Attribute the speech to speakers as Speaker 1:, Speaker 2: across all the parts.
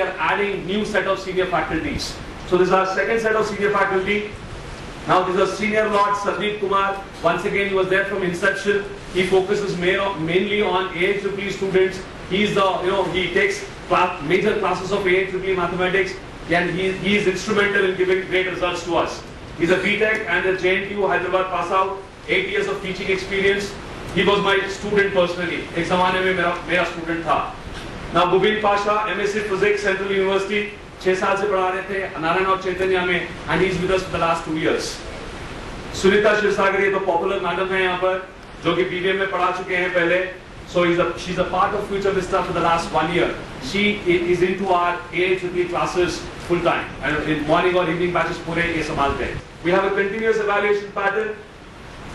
Speaker 1: are adding new set of senior faculties. So this is our second set of senior faculty. Now this is Senior Lord Sandeep Kumar. Once again, he was there from inception. He focuses mainly on AIEEE students. He's he takes major classes of AIEEE mathematics, and he is instrumental in giving great results to us. He's a BTech and a JNTU Hyderabad pass out. 8 years of teaching experience. He was my student personally. एक ज़माने में मेरा student था. Now Bubin Pasha, MSc Physics, Central University, 6 साल से पढ़ा रहे थे नारायण और चैतन्य में, and he's with us for the last 2 years. Sunita Shirsagar ये तो पॉपुलर मैडम है यहाँ पर, जो कि BBA में पढ़ा चुके हैं पहले. So she's a part of Future Vista for the last 1 year. She is into our AIEEE classes full time, and in morning or evening batches पूरे ये संभालते हैं. We have a continuous evaluation pattern,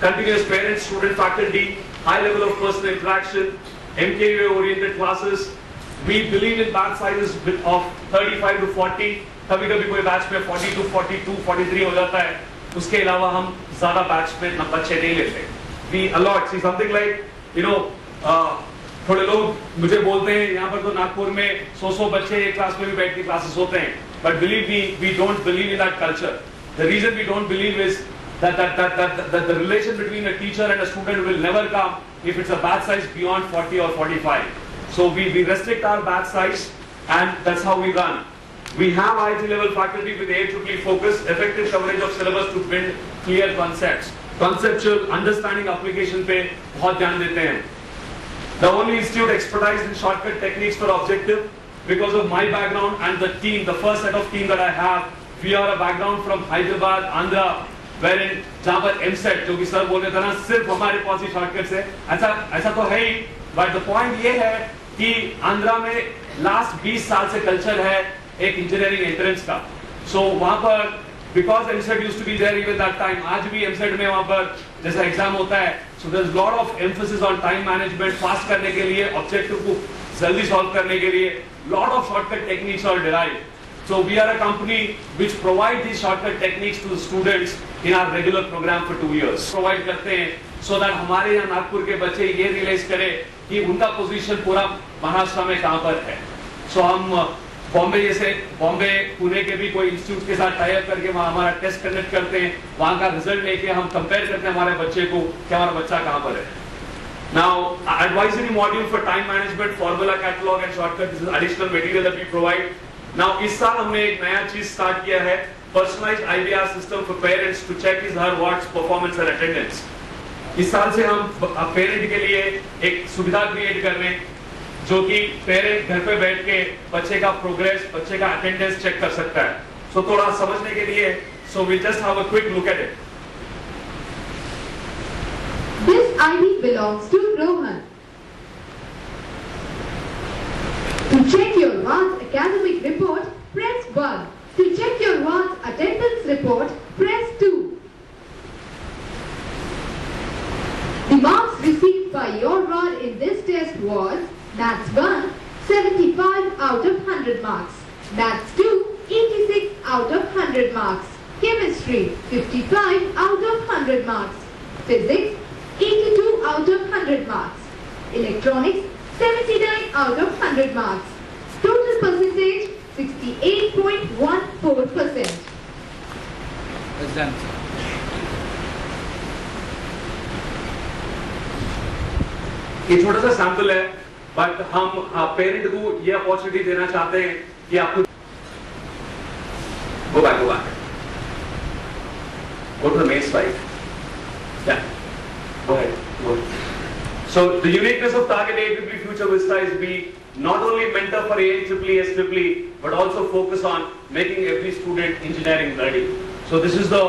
Speaker 1: continuous parent, student, faculty, high level of personal interaction, MKUA oriented classes. We believe in batch sizes of 35 to 40. कभी-कभी कोई batch में 40 to 42, 43 हो जाता है. उसके अलावा हम ज़्यादा बैच में बच्चे नहीं लेते. We allot, see something like, थोड़े लोग मुझे बोलते हैं यहाँ पर तो नागपुर में 100 बच्चे एक क्लास में भी बैठ के क्लासेस होते हैं. But believe me, we don't believe in that culture. The reason we don't believe is that the relation between a teacher and a student will never come if it's a batch size beyond 40 or 45. So we restrict our batch size, and that's how we run. We have IIT level faculty with AIEEE focus, effective coverage of syllabus to build clear concepts. Conceptual understanding application पे बहुत ध्यान देते हैं. The only institute expertise in shortcut techniques for objective. Because of my background and the team, the first set of team that I have, we are a background from Hyderabad, Andhra, wherein जहाँ पर MSET जो कि sir बोल रहे थे ना सिर्फ हमारे पास ही शॉर्टकट से ऐसा तो है ही. बट द पॉइंट ये है कि आंध्रा में लास्ट 20 साल से कल्चर है एक इंजीनियरिंग एंट्रेंस का. सो वहाँ पर because MSET used to be there even that time, आज भी MSET में वहाँ पर जैसा एग्जाम होता है, so there is lot of emphasis on time management, fast करने के लिए, ऑब्जेक्टिव को जल्दी सॉल्व करने के लिए, lot of shortcut techniques are derived. So we are a company which provide these shortcut techniques to the students in our regular program for 2 years. Provide करते हैं so that हमारे यहाँ नागपुर के बच्चे ये रियलाइज करें कि उनका पोजीशन पूरा महाराष्ट्र में कहाँ पर है. So हम बॉम्बे पुणे के भी कोई इंस्टीट्यूट के साथ टाई अप करके वहाँ हमारा टेस्ट कंडक्ट करते हैं, वहाँ का रिजल्ट लेके हम कंपेयर करते हैं हमारे बच्चे को कि हमारा बच्चा कहाँ पर है. Now, advisory module for time management, formula catalog and shortcut. This is additional material that we provide. Now, इस साल हमने एक नया चीज स्टार्ट किया है, personalized IVR system for parents to check his her what's performance and attendance. इस साल से हम पेरेंट के लिए एक सुविधा क्रिएट कर रहे हैं, जो कि पेरेंट घर पे बैठ के बच्चे का प्रोग्रेस, बच्चे का अटेंडेंस चेक कर सकता है. So थोड़ा समझने के लिए, so we just have a quick look at it.
Speaker 2: This ID belongs to Rohan. To check your one's academic report, press 1. To check your one's attendance report, press 2. The marks received by your Rod in this test was Maths 1, 75 out of 100 marks. Maths 2, 86 out of 100 marks. Chemistry, 55 out of 100 marks. Physics, 82 out of 100 marks. Electronics, 79 out of 100 marks. Total percentage, 68.14%.
Speaker 1: ये छोटा सा sample है, but हम parent को ये opportunity देना चाहते हैं कि आपको go back. Go to the main slide. Yeah. Go ahead. So the uniqueness of Target AIEEE Future Vista is we not only mentor for AIEEE, SEEE, but also focus on making every student engineering ready. So this is the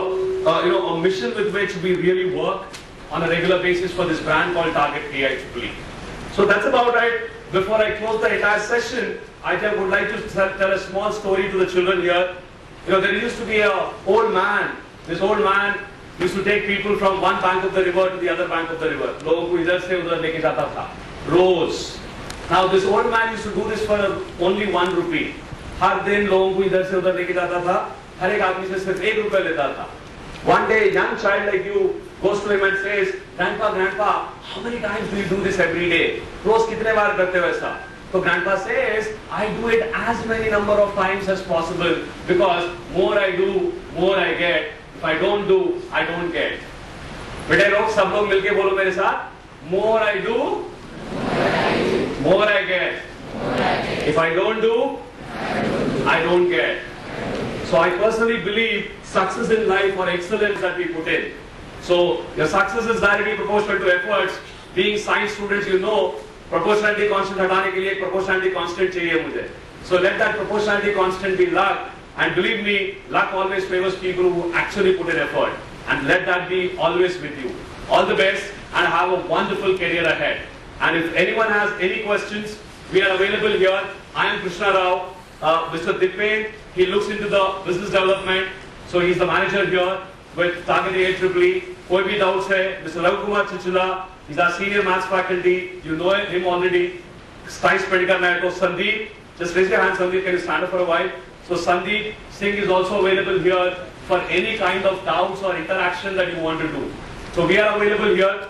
Speaker 1: a mission with which we really work on a regular basis for this brand called Target AIEEE. So that's about it. Before I close the entire session, I would like to tell a small story to the children here. There used to be an old man. This old man used to take people from one bank of the river to the other bank of the river. लोगों को इधर से उधर लेके जाता था. रोज. Now this old man used to do this for only 1 rupee. हर दिन लोगों को इधर से उधर लेके जाता था. हर एक आदमी से सिर्फ 1 रुपया लेता था. One day, a young child like you goes to him and says, "Grandpa, how many times do you do this every day? रोज कितने बार करते हो ऐसा?" So grandpa says, I do it as many number of times as possible because more I do, more I get. If I don't do, I don't get. बेटे लोग सब लोग मिलके बोलो मेरे साथ, more I do, more I get. If I don't do, I don't get. So I personally believe success in life or excellence that we put in. So your success is directly proportional to efforts. Being science students, you know, proportionality constant हटाने के लिए एक proportionality constant चाहिए मुझे. So let that proportionality constant be luck. And believe me, luck always favors people who actually put in effort. And let that be always with you. All the best and have a wonderful career ahead. And if anyone has any questions, we are available here. I am Krishna Rao. Mr. Dipen, he looks into the business development. So he's the manager here with Target AEEE. कोई भी doubts है, Mr. Ravi Kumar Chichula, he's our senior maths faculty. You know him already. Science Medical Medical. Sandeep, just raise your hand, Sandeep. Can you stand up for a while? So Sandeep Singh is also available here for any kind of doubts or interaction that you want to do. So we are available here.